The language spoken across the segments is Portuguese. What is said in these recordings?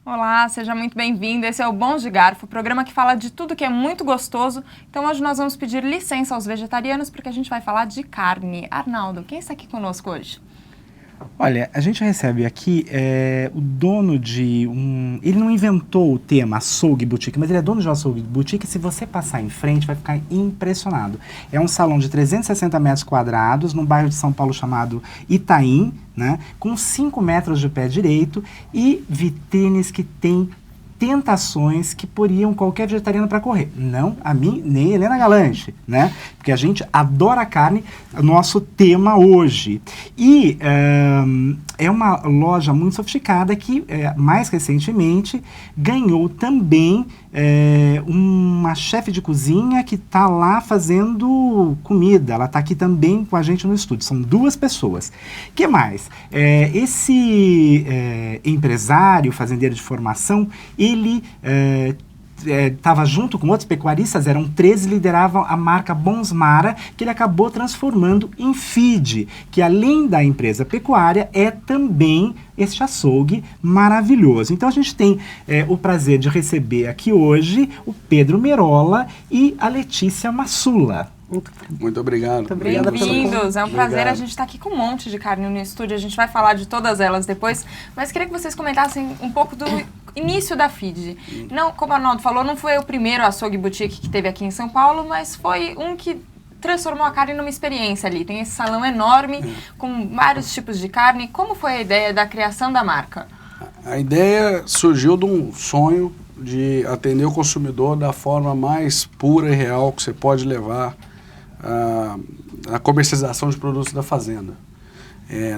Olá, seja muito bem-vindo. Esse é o Bons de Garfo, programa que fala de tudo que é muito gostoso. Então hoje nós vamos pedir licença aos vegetarianos porque a gente vai falar de carne. Arnaldo, quem está aqui conosco hoje? Olha, a gente recebe aqui o dono de Ele não inventou o tema açougue boutique, mas ele é dono de um açougue boutique. Se você passar em frente, vai ficar impressionado. É um salão de 360 metros quadrados, num bairro de São Paulo chamado Itaim, né? Com 5 metros de pé direito e vitrines que tem tentações que poriam qualquer vegetariano para correr. Não a mim, nem a Helena Galante, né? Porque a gente adora carne, nosso tema hoje. E é uma loja muito sofisticada que, mais recentemente, ganhou também uma chefe de cozinha que está lá fazendo comida. Ela está aqui também com a gente no estúdio. São 2 pessoas. O que mais? Esse empresário, fazendeiro de formação, ele estava junto com outros pecuaristas, eram 13, lideravam a marca Bonsmara, que ele acabou transformando em feed, que além da empresa pecuária, é também este açougue maravilhoso. Então a gente tem o prazer de receber aqui hoje o Pedro Merola e a Letícia Massula. Muito obrigado. Bem-vindos, é um prazer. A gente está aqui com um monte de carne no estúdio, a gente vai falar de todas elas depois, mas queria que vocês comentassem um pouco do início da feed. Não, como o Arnaldo falou, não foi o primeiro açougue boutique que teve aqui em São Paulo, mas foi um que transformou a carne numa experiência ali. Tem esse salão enorme, com vários tipos de carne. Como foi a ideia da criação da marca? A ideia surgiu de um sonho de atender o consumidor da forma mais pura e real que você pode levar a comercialização de produtos da fazenda.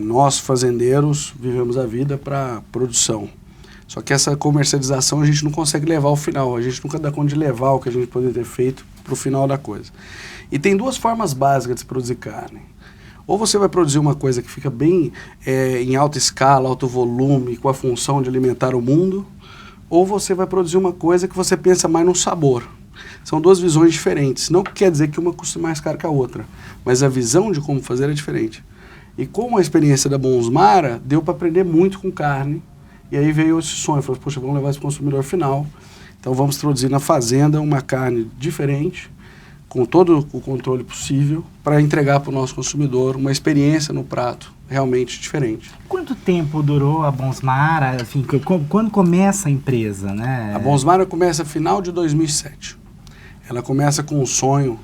Nós, fazendeiros, vivemos a vida para produção. Só que essa comercialização a gente não consegue levar ao final, a gente nunca dá conta de levar o que a gente poderia ter feito para o final da coisa. E tem 2 formas básicas de se produzir carne. Ou você vai produzir uma coisa que fica bem em alta escala, alto volume, com a função de alimentar o mundo, ou você vai produzir uma coisa que você pensa mais no sabor. São 2 visões diferentes. Não quer dizer que uma custa mais caro que a outra, mas a visão de como fazer é diferente. E com a experiência da Bonsmara, deu para aprender muito com carne. E aí veio esse sonho. Falei, poxa, vamos levar esse consumidor final. Então vamos produzir na fazenda uma carne diferente, com todo o controle possível, para entregar para o nosso consumidor uma experiência no prato realmente diferente. Quanto tempo durou a Bonsmara? Enfim, quando começa a empresa, né? A Bonsmara começa no final de 2007. Ela começa com o sonho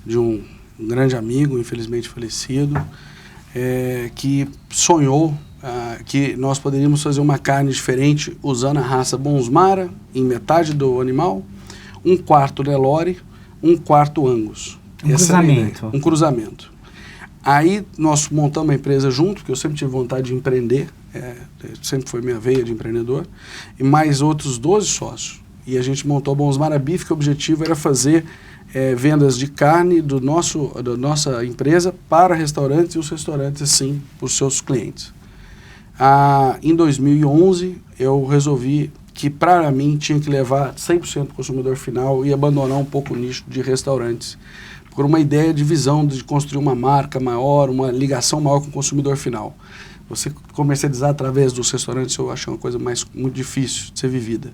de um grande amigo, infelizmente falecido, que sonhou que nós poderíamos fazer uma carne diferente usando a raça Bonsmara em metade do animal, 1/4 Nelore, 1/4 Angus. Cruzamento. Um cruzamento. Aí nós montamos uma empresa junto, porque eu sempre tive vontade de empreender, sempre foi minha veia de empreendedor, e mais outros 12 sócios. E a gente montou a Bonsmara Beef, que o objetivo era fazer vendas de carne da nossa empresa para restaurantes e os restaurantes, assim, para os seus clientes. Em 2011, eu resolvi que, para mim, tinha que levar 100% do consumidor final e abandonar um pouco o nicho de restaurantes, por uma ideia de visão de construir uma marca maior, uma ligação maior com o consumidor final. Você comercializar através dos restaurantes, eu acho uma coisa muito difícil de ser vivida.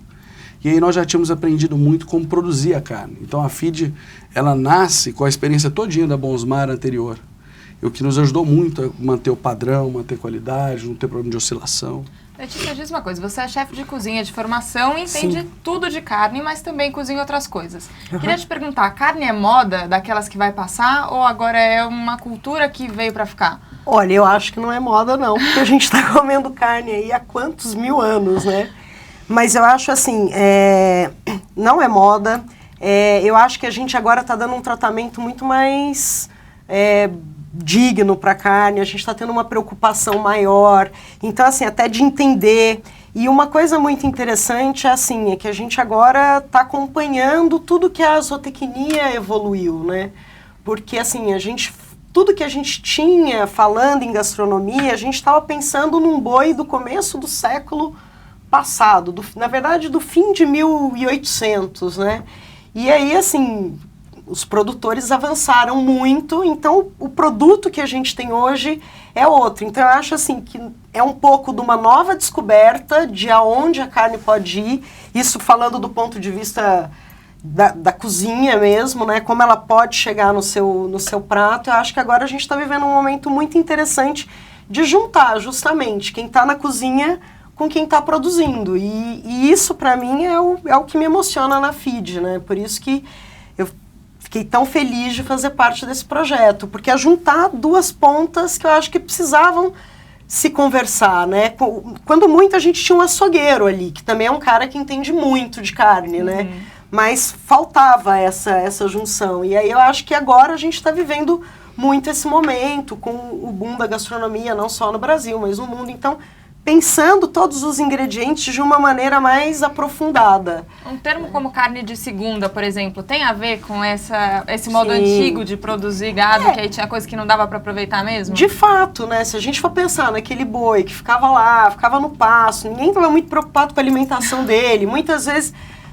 E aí nós já tínhamos aprendido muito como produzir a carne. Então a feed, ela nasce com a experiência todinha da Bonsmara anterior. O que nos ajudou muito a manter o padrão, manter a qualidade, não ter problema de oscilação. Letícia, diz uma coisa, você é chefe de cozinha de formação e entende tudo de carne, mas também cozinha outras coisas. Queria te perguntar, a carne é moda daquelas que vai passar ou agora é uma cultura que veio para ficar? Olha, eu acho que não é moda não, porque a gente está comendo carne aí há quantos mil anos, né? Mas eu acho assim, não é moda, eu acho que a gente agora está dando um tratamento muito mais digno para a carne, a gente está tendo uma preocupação maior, então assim, até de entender. E uma coisa muito interessante é que a gente agora está acompanhando tudo que a zootecnia evoluiu, né? Porque assim, tudo que a gente tinha falando em gastronomia, a gente estava pensando num boi do começo do século passado, na verdade do fim de 1800, né? E aí assim, os produtores avançaram muito, então o produto que a gente tem hoje é outro. Então eu acho assim que é um pouco de uma nova descoberta de aonde a carne pode ir, isso falando do ponto de vista da cozinha mesmo, né? Como ela pode chegar no seu prato. Eu acho que agora a gente está vivendo um momento muito interessante de juntar justamente quem está na cozinha com quem está produzindo. E isso, para mim, é o que me emociona na FIDE, né? Por isso que eu fiquei tão feliz de fazer parte desse projeto, porque é juntar duas pontas que eu acho que precisavam se conversar, né? Quando muito a gente tinha um açougueiro ali, que também é um cara que entende muito de carne, né? Mas faltava essa junção. E aí eu acho que agora a gente está vivendo muito esse momento com o boom da gastronomia, não só no Brasil, mas no mundo. Então, pensando todos os ingredientes de uma maneira mais aprofundada. Um termo como carne de segunda, por exemplo, tem a ver com esse modo antigo de produzir gado, que aí tinha coisa que não dava para aproveitar mesmo? De fato, né? Se a gente for pensar naquele boi que ficava lá, ficava no pasto, ninguém estava muito preocupado com a alimentação dele. Muitas vezes,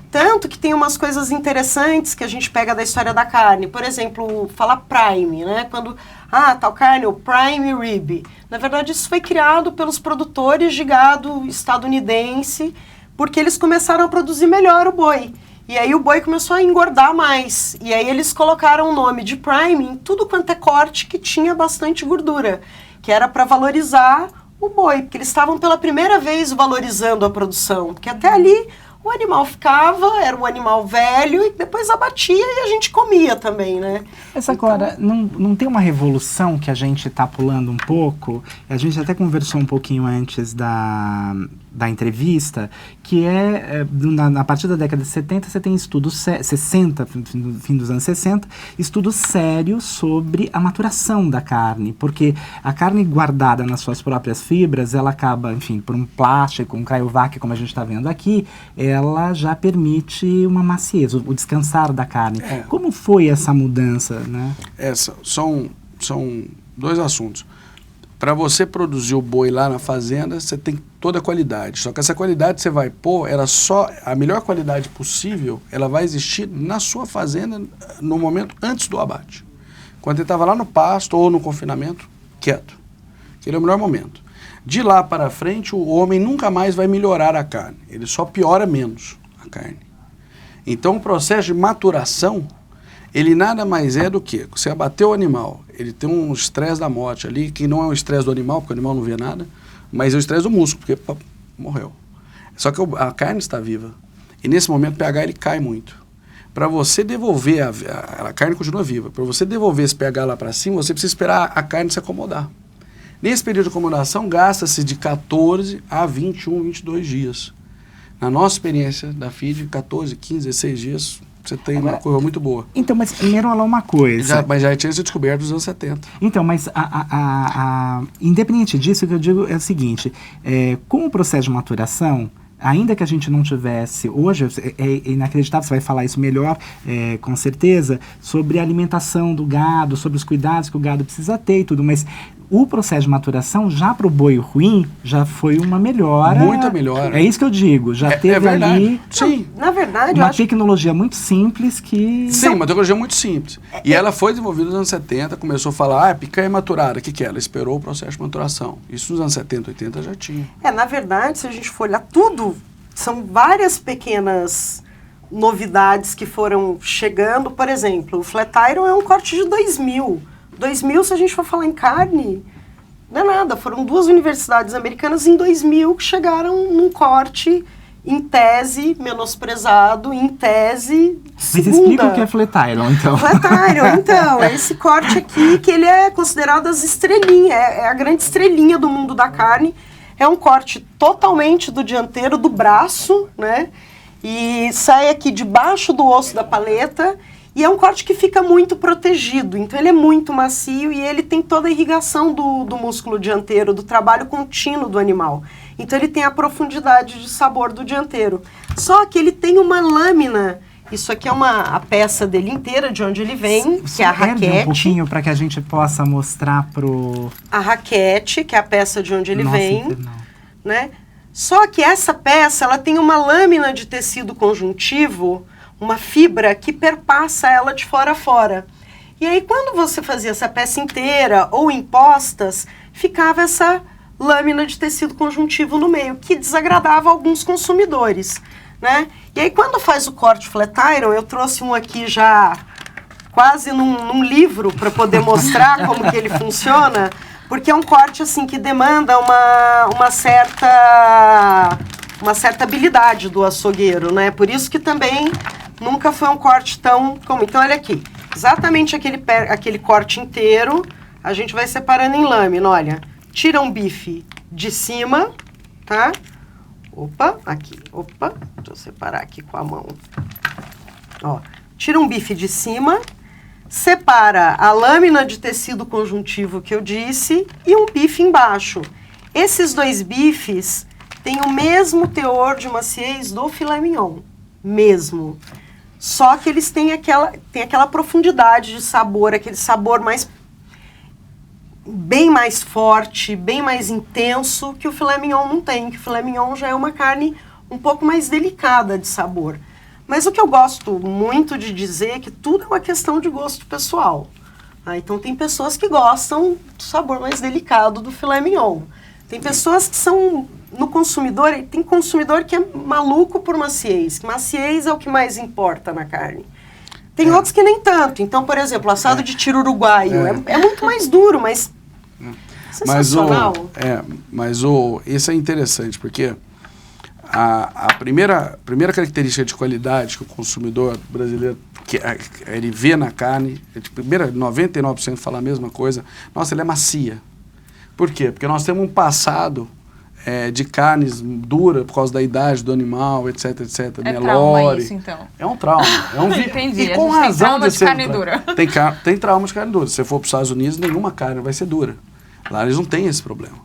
tanto que tem umas coisas interessantes que a gente pega da história da carne. Por exemplo, falar prime, né? Quando, tal carne, o prime rib. Na verdade, isso foi criado pelos produtores de gado estadunidense, porque eles começaram a produzir melhor o boi. E aí o boi começou a engordar mais. E aí eles colocaram o nome de prime em tudo quanto é corte que tinha bastante gordura, que era para valorizar o boi, porque eles estavam pela primeira vez valorizando a produção, porque até ali o animal ficava, era um animal velho, e depois abatia e a gente comia também, né? Essa agora, não tem uma revolução que a gente está pulando um pouco? A gente até conversou um pouquinho antes da entrevista, que a partir da década de 70, você tem estudos, 60, no fim dos anos 60, estudos sérios sobre a maturação da carne, porque a carne guardada nas suas próprias fibras, ela acaba, enfim, por um plástico, um cryovac, como a gente está vendo aqui, ela já permite uma maciez, o descansar da carne. Como foi essa mudança, né? São dois assuntos. Para você produzir o boi lá na fazenda, você tem toda a qualidade. Só que essa qualidade você vai pôr, a melhor qualidade possível, ela vai existir na sua fazenda no momento antes do abate. Quando ele estava lá no pasto ou no confinamento, quieto. Aquele é o melhor momento. De lá para frente, o homem nunca mais vai melhorar a carne. Ele só piora menos a carne. Então, o processo de maturação, ele nada mais é do que você abateu o animal, ele tem um estresse da morte ali, que não é o estresse do animal, porque o animal não vê nada, mas é o estresse do músculo, porque morreu. Só que a carne está viva. E nesse momento o pH ele cai muito. Para você devolver, a carne continua viva, para você devolver esse pH lá para cima, você precisa esperar a carne se acomodar. Nesse período de acomodação, gasta-se de 14 a 21, 22 dias. Na nossa experiência da FIDE, 14, 15, 16 dias, você tem uma curva muito boa. Então, mas primeiro falar uma coisa. Mas já tinha sido descoberto nos anos 70. Então, mas independente disso, o que eu digo é o seguinte, com o processo de maturação, ainda que a gente não tivesse, hoje é inacreditável, você vai falar isso melhor, com certeza, sobre a alimentação do gado, sobre os cuidados que o gado precisa ter e tudo, mas o processo de maturação, já para o boi ruim, já foi uma melhora. Muita melhora. É isso que eu digo, já teve ali Sim. Na verdade, uma tecnologia muito simples que... Sim, uma tecnologia muito simples. E ela foi desenvolvida nos anos 70, começou a falar, picanha maturada, o que é? Ela esperou o processo de maturação. Isso nos anos 70, 80 já tinha. Na verdade, se a gente for olhar tudo, são várias pequenas novidades que foram chegando. Por exemplo, o Flat Iron é um corte de 2000. 2000, se a gente for falar em carne, não é nada. Foram 2 universidades americanas em 2000 que chegaram num corte, em tese, menosprezado, em tese, segunda. Mas explica o que é Flat Iron, então. Flat Iron, então, é esse corte aqui que ele é considerado as estrelinhas, é a grande estrelinha do mundo da carne. É um corte totalmente do dianteiro, do braço, né? E sai aqui debaixo do osso da paleta. E é um corte que fica muito protegido, então ele é muito macio e ele tem toda a irrigação do músculo dianteiro, do trabalho contínuo do animal. Então ele tem a profundidade de sabor do dianteiro. Só que ele tem uma lâmina, isso aqui é a peça dele inteira, de onde ele vem, que é a raquete. Um pouquinho para que a gente possa mostrar pro... A raquete, que é a peça de onde ele vem, né? Só que essa peça, ela tem uma lâmina de tecido conjuntivo uma fibra que perpassa ela de fora a fora. E aí, quando você fazia essa peça inteira ou em postas, ficava essa lâmina de tecido conjuntivo no meio, que desagradava alguns consumidores, né? E aí, quando faz o corte flat iron, eu trouxe um aqui já quase num livro para poder mostrar como que ele funciona, porque é um corte assim que demanda uma certa habilidade do açougueiro, né? Por isso que também nunca foi um corte tão comum. Então, olha aqui, exatamente aquele corte inteiro, a gente vai separando em lâmina, olha. Tira um bife de cima, tá? Opa, aqui, opa, deixa eu separar aqui com a mão. Ó, tira um bife de cima, separa a lâmina de tecido conjuntivo que eu disse e um bife embaixo. Esses dois bifes têm o mesmo teor de maciez do filé mignon, mesmo. Só que eles têm aquela profundidade de sabor, aquele sabor bem mais forte, bem mais intenso que o filé mignon não tem, que o filé mignon já é uma carne um pouco mais delicada de sabor. Mas o que eu gosto muito de dizer é que tudo é uma questão de gosto pessoal. Então tem pessoas que gostam do sabor mais delicado do filé mignon. Tem pessoas que são, no consumidor, tem consumidor que é maluco por maciez. Maciez é o que mais importa na carne. Tem outros que nem tanto. Então, por exemplo, o assado de tiro uruguaio é muito mais duro, mas sensacional. Isso é interessante, porque a primeira característica de qualidade que o consumidor brasileiro ele vê na carne, primeiro 99% fala a mesma coisa, nossa, ela é macia. Por quê? Porque nós temos um passado de carnes duras por causa da idade do animal, etc, etc. É trauma isso, então? É um trauma. Entendi. E com razão tem trauma de carne dura. Tem trauma de carne dura. Se você for para os Estados Unidos, nenhuma carne vai ser dura. Lá eles não têm esse problema.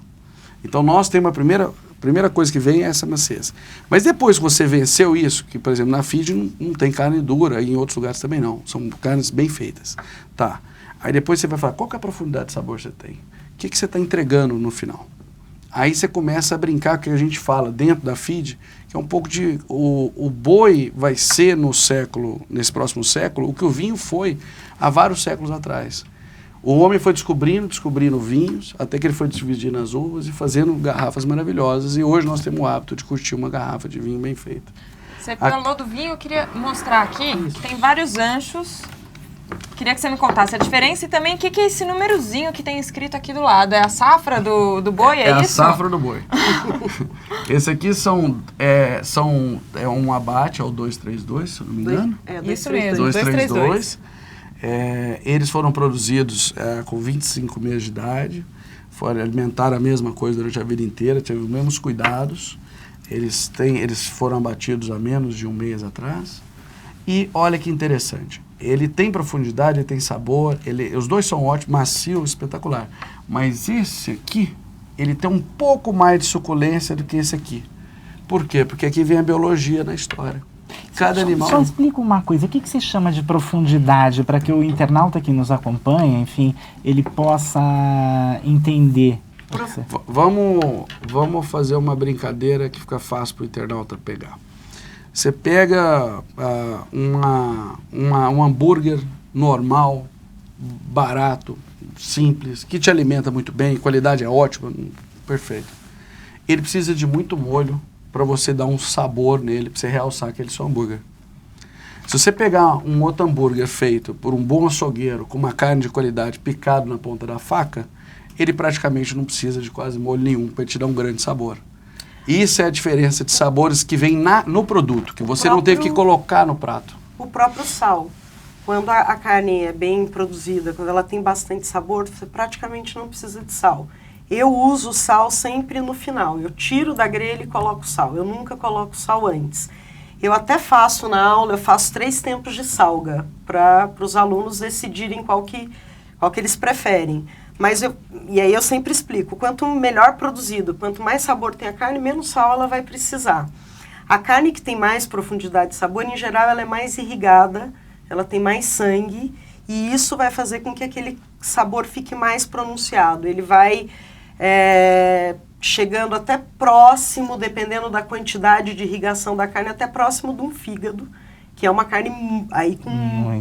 Então nós temos a primeira coisa que vem é essa maciez. Mas depois que você venceu isso, que por exemplo na feed não tem carne dura, e em outros lugares também não. São carnes bem feitas. Tá. Aí depois você vai falar, qual que é a profundidade de sabor que você tem? O que você está entregando no final? Aí você começa a brincar com o que a gente fala dentro da feed, que é um pouco de... O boi vai ser nesse próximo século, o que o vinho foi há vários séculos atrás. O homem foi descobrindo vinhos, até que ele foi dividindo as uvas e fazendo garrafas maravilhosas. E hoje nós temos o hábito de curtir uma garrafa de vinho bem feita. Você falou do vinho, eu queria mostrar aqui que tem vários anchos. Queria que você me contasse a diferença e também o que é esse númerozinho que tem escrito aqui do lado. É a safra do boi, é isso? É a safra do boi. Esse aqui é um abate, é o 232, se eu não me engano. Isso mesmo, 232. Eles foram produzidos com 25 meses de idade, alimentaram a mesma coisa durante a vida inteira, tiveram os mesmos cuidados. Eles foram abatidos há menos de um mês atrás. E olha que interessante. Ele tem profundidade, ele tem sabor, os dois são ótimos, macio, espetacular. Mas esse aqui, ele tem um pouco mais de suculência do que esse aqui. Por quê? Porque aqui vem a biologia na história. Cada animal... Só explica uma coisa, o que se chama de profundidade, para que o internauta que nos acompanha, enfim, ele possa entender. Vamos fazer uma brincadeira que fica fácil para o internauta pegar. Você pega um hambúrguer normal, barato, simples, que te alimenta muito bem, qualidade é ótima, perfeito. Ele precisa de muito molho para você dar um sabor nele, para você realçar aquele seu hambúrguer. Se você pegar um outro hambúrguer feito por um bom açougueiro, com uma carne de qualidade picado na ponta da faca, ele praticamente não precisa de quase molho nenhum para te dar um grande sabor. Isso é a diferença de sabores que vem no produto, que você não teve que colocar no prato. O próprio sal. Quando a carne é bem produzida, quando ela tem bastante sabor, você praticamente não precisa de sal. Eu uso sal sempre no final. Eu tiro da grelha e coloco sal. Eu nunca coloco sal antes. Eu até faço na aula, eu faço 3 tempos de salga, para os alunos decidirem qual que eles preferem. E aí eu sempre explico, quanto melhor produzido, quanto mais sabor tem a carne, menos sal ela vai precisar. A carne que tem mais profundidade de sabor, em geral, ela é mais irrigada, ela tem mais sangue, e isso vai fazer com que aquele sabor fique mais pronunciado. Ele vai chegando até próximo, dependendo da quantidade de irrigação da carne, até próximo de um fígado, que é uma carne aí com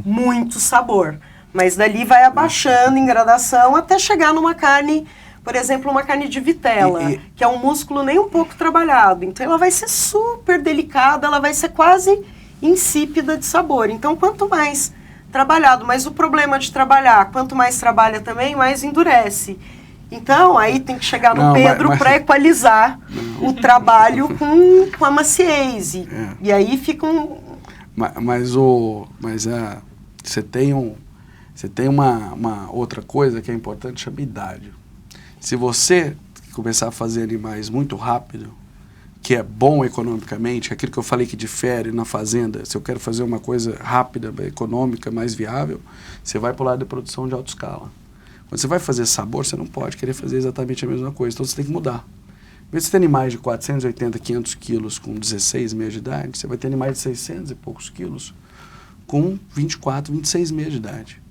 muito sabor. Mas dali vai abaixando em gradação até chegar numa carne, por exemplo, uma carne de vitela, que é um músculo nem um pouco trabalhado. Então ela vai ser super delicada, ela vai ser quase insípida de sabor. Então quanto mais trabalhado, mas o problema de trabalhar, quanto mais trabalha também, mais endurece. Então aí tem que chegar no Pedro para equalizar o trabalho com a maciez. E aí fica um... Você tem uma outra coisa que é importante, chama idade. Se você começar a fazer animais muito rápido, que é bom economicamente, aquilo que eu falei que difere na fazenda, se eu quero fazer uma coisa rápida, econômica, mais viável, você vai para o lado de produção de alta escala. Quando você vai fazer sabor, você não pode querer fazer exatamente a mesma coisa, então você tem que mudar. Em vez de você ter animais de 480, 500 quilos com 16 meses de idade, você vai ter animais de 600 e poucos quilos com 24, 26 meses de idade.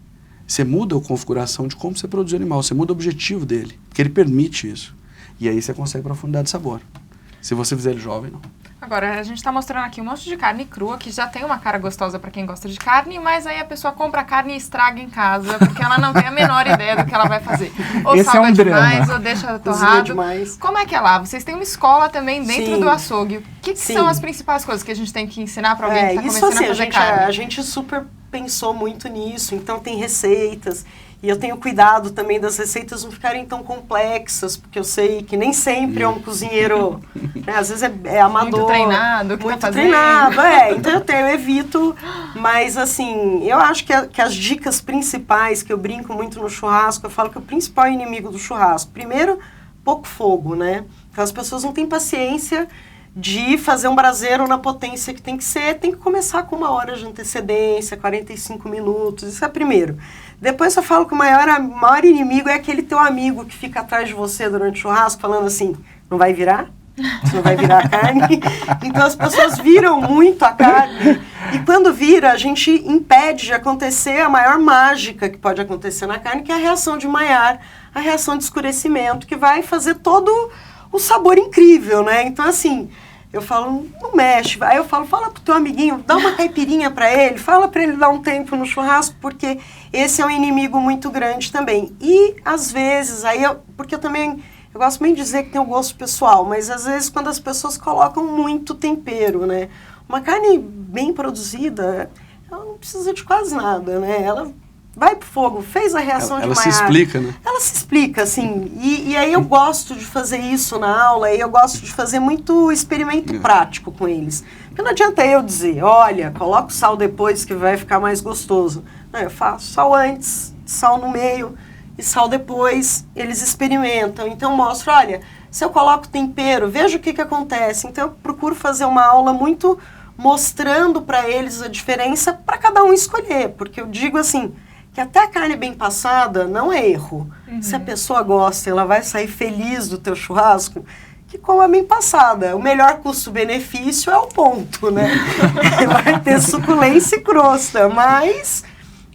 Você muda a configuração de como você produz o animal, você muda o objetivo dele, porque ele permite isso. E aí você consegue profundidade de sabor. Se você fizer ele jovem, não. Agora, a gente está mostrando aqui um monte de carne crua, que já tem uma cara gostosa para quem gosta de carne, mas aí a pessoa compra a carne e estraga em casa, porque ela não tem a menor ideia do que ela vai fazer. Ou salga demais, ou deixa torrado. Como é que é lá? Vocês têm uma escola também dentro do açougue. O que são as principais coisas que a gente tem que ensinar para alguém que está começando a fazer carne? A gente super pensou muito nisso, então tem receitas. E eu tenho cuidado também das receitas não ficarem tão complexas, porque eu sei que nem sempre é um cozinheiro, né, às vezes é amador. Muito treinado, muito treinado, então eu evito, mas assim, eu acho que as dicas principais, que eu brinco muito no churrasco, eu falo que o principal inimigo do churrasco, primeiro, pouco fogo, né? Então as pessoas não têm paciência de fazer um braseiro na potência que tem que ser, tem que começar com 1 hora de antecedência, 45 minutos, isso é primeiro. Depois eu falo que o maior inimigo é aquele teu amigo que fica atrás de você durante o churrasco, falando assim, não vai virar? Você não vai virar a carne? Então as pessoas viram muito a carne, e quando vira, a gente impede de acontecer a maior mágica que pode acontecer na carne, que é a reação de Maillard, a reação de escurecimento, que vai fazer todo o sabor incrível, né? Então assim... Eu falo, não mexe. Aí eu falo, fala pro teu amiguinho, dá uma caipirinha para ele, fala para ele dar um tempo no churrasco, porque esse é um inimigo muito grande também. E, às vezes, porque eu gosto bem de dizer que tem o gosto pessoal, mas às vezes quando as pessoas colocam muito tempero, né? Uma carne bem produzida, ela não precisa de quase nada, né? Ela vai pro fogo, fez a reação de Maillard. Ela se explica, né? Ela se explica, assim. E aí eu gosto de fazer isso na aula, e eu gosto de fazer muito experimento prático com eles. Porque não adianta eu dizer, olha, coloca o sal depois que vai ficar mais gostoso. Não, eu faço sal antes, sal no meio e sal depois. Eles experimentam. Então eu mostro, olha, se eu coloco tempero, veja o que acontece. Então eu procuro fazer uma aula muito mostrando para eles a diferença para cada um escolher. Porque eu digo assim... que até a carne bem passada não é erro. Se a pessoa gosta, ela vai sair feliz do teu churrasco, que coma bem passada. O melhor custo-benefício é o ponto, né? Vai ter suculência e crosta, mas,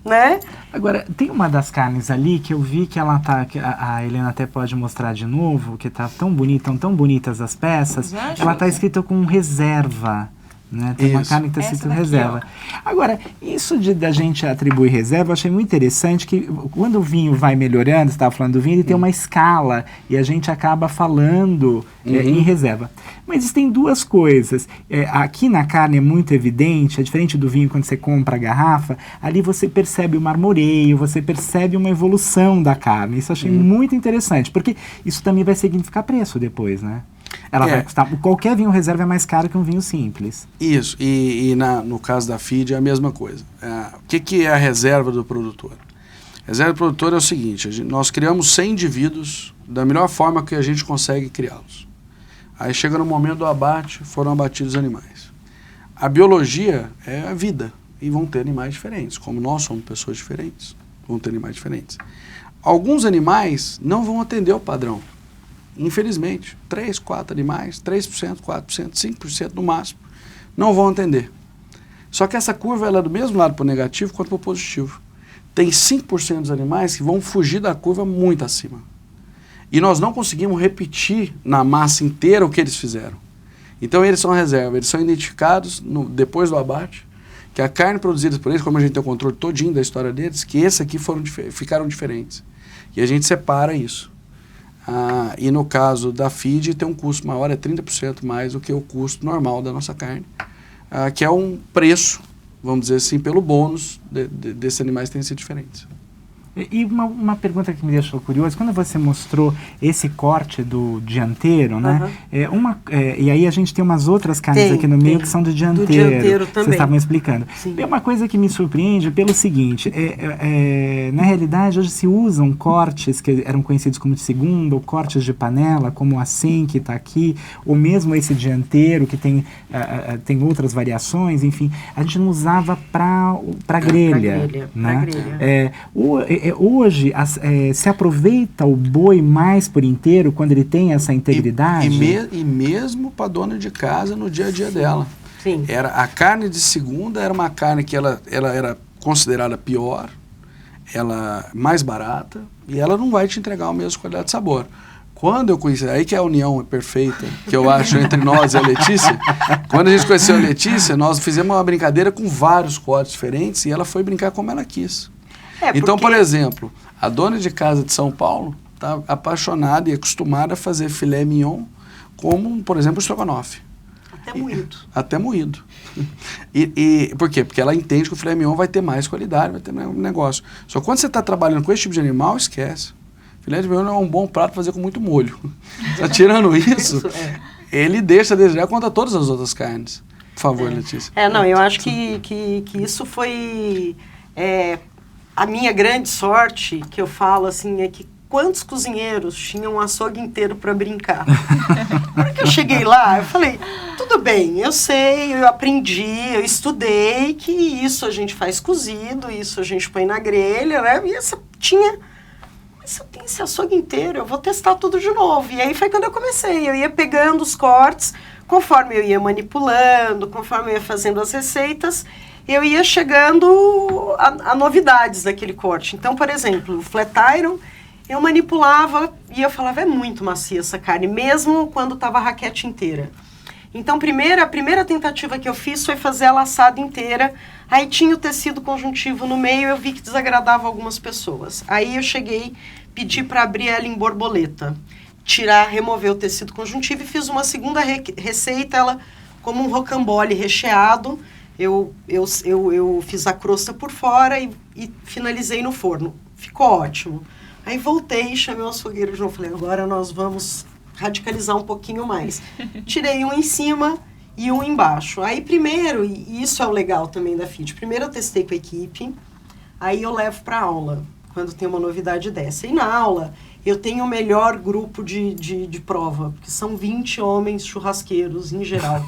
né? Agora, tem uma das carnes ali que eu vi que ela tá, que a Helena até pode mostrar de novo, que tá tão bonita, tão bonitas as peças, ela tá escrita com reserva. Né? Tem uma carne que está escrito reserva. Agora, isso da gente atribuir reserva, eu achei muito interessante que quando o vinho vai melhorando, você estava falando do vinho, ele tem uma escala e a gente acaba falando em reserva. Mas existem duas coisas. Aqui na carne é muito evidente, é diferente do vinho quando você compra a garrafa, ali você percebe o marmoreio, você percebe uma evolução da carne. Isso eu achei muito interessante, porque isso também vai significar preço depois, né? Ela vai custar, qualquer vinho reserva é mais caro que um vinho simples. Isso, no caso da feed é a mesma coisa. O que é a reserva do produtor? A reserva do produtor é o seguinte, nós criamos 100 indivíduos da melhor forma que a gente consegue criá-los. Aí chega no momento do abate, foram abatidos os animais. A biologia é a vida, e vão ter animais diferentes, como nós somos pessoas diferentes, vão ter animais diferentes. Alguns animais não vão atender ao padrão. Infelizmente, 3, 4 animais, 3%, 4%, 5% no máximo, não vão atender. Só que essa curva ela é do mesmo lado para o negativo quanto para o positivo. Tem 5% dos animais que vão fugir da curva muito acima. E nós não conseguimos repetir na massa inteira o que eles fizeram. Então eles são reserva, eles são identificados depois do abate que a carne produzida por eles, como a gente tem o controle todinho da história deles, que esse aqui ficaram diferentes. E a gente separa isso. E no caso da feed tem um custo maior, é 30% mais do que o custo normal da nossa carne, que é um preço, vamos dizer assim, pelo bônus desses animais terem sido diferentes. E uma pergunta que me deixou curioso, quando você mostrou esse corte do dianteiro, né? E aí a gente tem umas outras carnes aqui no meio que são do dianteiro. Do dianteiro também. Vocês estavam explicando. Sim. Tem uma coisa que me surpreende pelo seguinte, na realidade hoje se usam cortes que eram conhecidos como de segunda, ou cortes de panela, como a 100 que está aqui, ou mesmo esse dianteiro que tem outras variações, enfim, a gente não usava para grelha. Né? Hoje se aproveita o boi mais por inteiro quando ele tem essa integridade? E mesmo para dona de casa no dia a dia dela. Sim. A carne de segunda era uma carne que ela era considerada pior, ela mais barata, e ela não vai te entregar a mesma qualidade de sabor. Quando eu conheci, aí que a união perfeita, que eu acho, entre nós e a Letícia, quando a gente conheceu a Letícia, nós fizemos uma brincadeira com vários cortes diferentes, e ela foi brincar como ela quis. Então, por exemplo, a dona de casa de São Paulo está apaixonada e acostumada a fazer filé mignon como, por exemplo, o estrogonofe. Até moído. E por quê? Porque ela entende que o filé mignon vai ter mais qualidade, vai ter mais negócio. Só que quando você está trabalhando com esse tipo de animal, esquece. Filé de mignon é um bom prato para fazer com muito molho. Tá tirando isso, ele deixa a desejar contra todas as outras carnes. Por favor, Letícia. Eu acho que isso foi... a minha grande sorte, que eu falo assim, é que quantos cozinheiros tinham um açougue inteiro para brincar? Na hora que eu cheguei lá, eu falei, tudo bem, eu sei, eu aprendi, eu estudei que isso a gente faz cozido, isso a gente põe na grelha, né? E mas eu tenho esse açougue inteiro, eu vou testar tudo de novo. E aí foi quando eu comecei, eu ia pegando os cortes, conforme eu ia manipulando, conforme eu ia fazendo as receitas, eu ia chegando a novidades daquele corte. Então, por exemplo, o flat iron, eu manipulava e eu falava, é muito macia essa carne, mesmo quando estava a raquete inteira. Então, a primeira tentativa que eu fiz foi fazer ela assada inteira, aí tinha o tecido conjuntivo no meio, eu vi que desagradava algumas pessoas. Aí eu cheguei, pedi para abrir ela em borboleta, remover o tecido conjuntivo e fiz uma segunda receita, ela como um rocambole recheado. Eu fiz a crosta por fora e finalizei no forno. Ficou ótimo. Aí voltei, chamei o açougueiro de novo. Falei, agora nós vamos radicalizar um pouquinho mais. Tirei um em cima e um embaixo. Aí primeiro, e isso é o legal também da feed, primeiro eu testei com a equipe, aí eu levo para aula, quando tem uma novidade dessa. E na aula, eu tenho o melhor grupo de prova, porque são 20 homens churrasqueiros, em geral.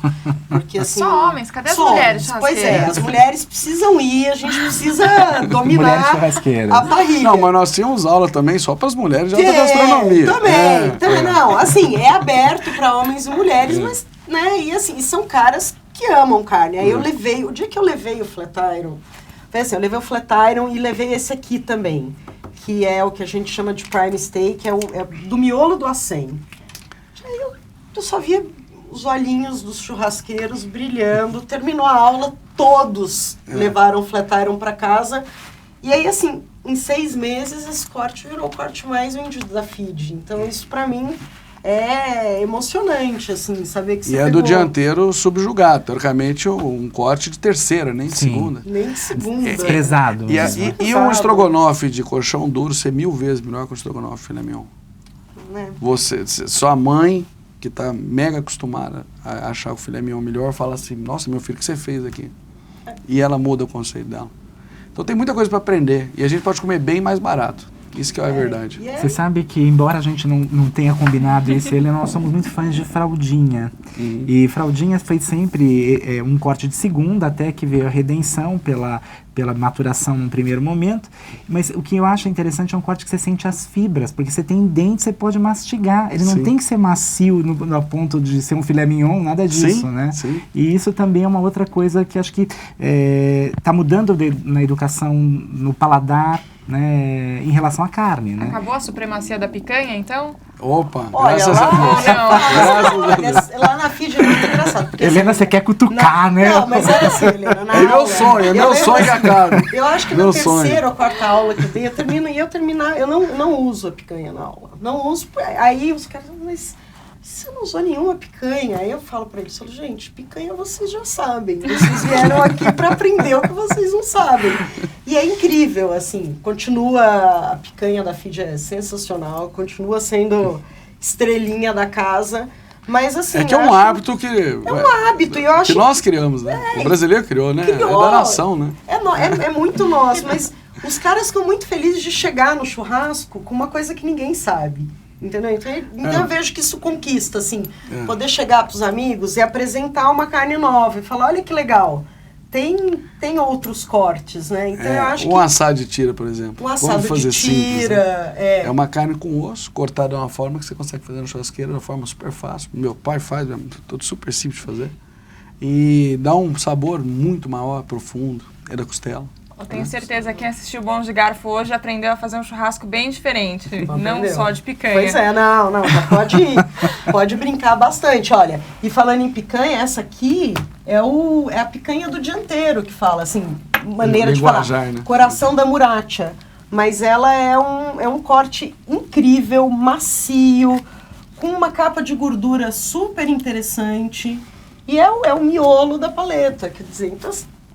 Porque, assim, só homens? Cadê as mulheres churrasqueiras? Pois é, as mulheres precisam ir, a gente precisa dominar a barriga. Não, mas nós tínhamos aula também só para as mulheres de alta gastronomia. Também, não. Assim, é aberto para homens e mulheres, mas, né, e assim, são caras que amam carne. Aí eu levei, o dia que eu levei o flat iron, foi assim, eu levei o flat iron e levei esse aqui também, que é o que a gente chama de prime steak, é do miolo do acém. Aí eu só via os olhinhos dos churrasqueiros brilhando, terminou a aula, todos levaram o flat iron para casa, e aí assim, em 6 meses esse corte virou o corte mais vendido da feed. Então isso para mim é emocionante, assim, saber que você pegou... do dianteiro subjugado, teoricamente um corte de terceira, nem de segunda. Nem de segunda. É pesado. E um estrogonofe de colchão duro ser 1000 vezes melhor que o estrogonofe filé mignon. Sua mãe, que está mega acostumada a achar o filé mignon melhor, fala assim, nossa, meu filho, o que você fez aqui? E ela muda o conceito dela. Então tem muita coisa para aprender, e a gente pode comer bem mais barato. Isso que é a verdade. Você sabe que, embora a gente não tenha combinado isso, nós somos muito fãs de fraldinha. E fraldinha foi sempre um corte de segunda, até que veio a redenção pela maturação no primeiro momento. Mas o que eu acho interessante é um corte que você sente as fibras, porque você tem dente, você pode mastigar. Ele não tem que ser macio no ponto de ser um filé mignon, nada disso, né? Sim. E isso também é uma outra coisa que acho que está mudando na educação, no paladar, né, em relação à carne, né? Acabou a supremacia da picanha, então? Opa, olha, graças a Deus. Lá na feed é muito engraçado. Porque, Helena, assim, você quer cutucar, né? Não, mas era assim, Helena, na É meu aula, sonho, é meu lembro, sonho, Cacau. Eu acho que Meu na sonho. terceira ou quarta aula que eu dei, eu não uso a picanha na aula. Não uso, aí os caras, mas você não usou nenhuma picanha? Aí eu falo pra eles, gente, picanha vocês já sabem. Vocês vieram aqui pra aprender o que vocês não sabem. E é incrível, assim, continua, a picanha da FIDE é sensacional, continua sendo estrelinha da casa, mas assim... É que é um hábito que... É um hábito, e eu acho... Que nós criamos, né? O brasileiro criou, né? Criou. É da nação, né? É muito nosso, mas os caras ficam muito felizes de chegar no churrasco com uma coisa que ninguém sabe. Entendeu? Então eu vejo que isso conquista, assim, poder chegar pros amigos e apresentar uma carne nova e falar, olha que legal, tem outros cortes, né? Então eu acho um assado de tira, por exemplo. Um assado Vamos fazer de tira, simples, né? É uma carne com osso, cortada de uma forma que você consegue fazer na churrasqueira, de uma forma super fácil. Meu pai faz, é tudo super simples de fazer. E dá um sabor muito maior, profundo, é da costela. Eu tenho certeza que quem assistiu Bons de Garfo hoje aprendeu a fazer um churrasco bem diferente, não só de picanha. Pois é, não, já pode ir. Pode brincar bastante, olha. E falando em picanha, essa aqui é a picanha do dianteiro que fala, assim, maneira de falar. Né? Coração da Muracha. Mas ela é um corte incrível, macio, com uma capa de gordura super interessante. E é o miolo da paleta, quer dizer, então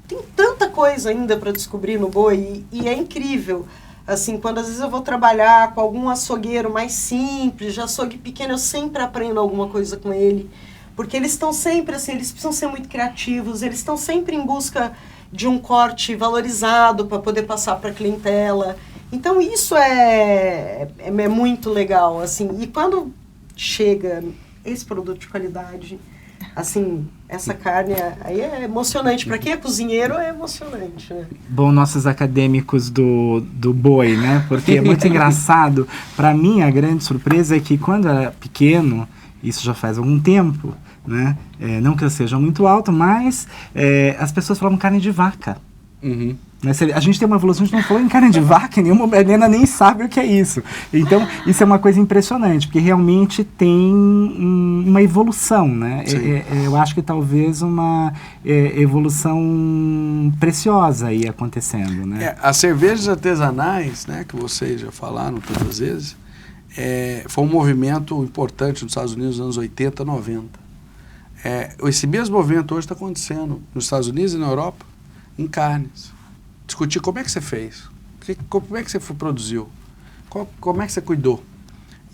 tem tanta coisa ainda para descobrir no boi e é incrível. Assim, quando às vezes eu vou trabalhar com algum açougueiro mais simples, de açougue pequeno, eu sempre aprendo alguma coisa com ele. Porque eles estão sempre assim, eles precisam ser muito criativos, eles estão sempre em busca de um corte valorizado para poder passar para a clientela. Então isso é muito legal, assim. E quando chega esse produto de qualidade, assim, essa carne aí é emocionante. Para quem é cozinheiro, é emocionante, né? Bom, nossos acadêmicos do boi, né? Porque é muito engraçado. Para mim, a grande surpresa é que quando eu era pequeno, isso já faz algum tempo, né? Não que eu seja muito alto, mas as pessoas falavam carne de vaca. Uhum. A gente tem uma evolução, a gente não falou em carne de vaca, nenhuma Helena nem sabe o que é isso. Então, isso é uma coisa impressionante, porque realmente tem uma evolução, né? Eu acho que talvez uma evolução preciosa aí acontecendo, né? As cervejas artesanais, né, que vocês já falaram tantas vezes, foi um movimento importante nos Estados Unidos nos anos 80, 90. Esse mesmo movimento hoje está acontecendo nos Estados Unidos e na Europa, em carnes. Discutir como é que você fez, como é que você produziu, como é que você cuidou.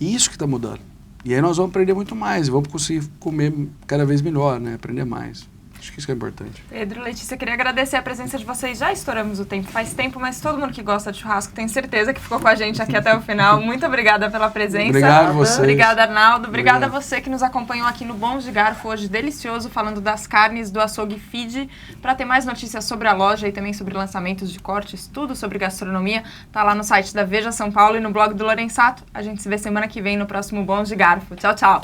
E isso que está mudando. E aí nós vamos aprender muito mais, e vamos conseguir comer cada vez melhor, né? Aprender mais. Acho que isso que é importante. Pedro, Letícia, queria agradecer a presença de vocês. Já estouramos o tempo, faz tempo, mas todo mundo que gosta de churrasco tem certeza que ficou com a gente aqui até o final. Muito obrigada pela presença. Obrigado a vocês. Obrigada, Arnaldo. Obrigada a você que nos acompanhou aqui no Bons de Garfo, hoje delicioso, falando das carnes do açougue FIDE. Para ter mais notícias sobre a loja e também sobre lançamentos de cortes, tudo sobre gastronomia, tá lá no site da Veja São Paulo e no blog do Lorenzato. A gente se vê semana que vem no próximo Bons de Garfo. Tchau, tchau.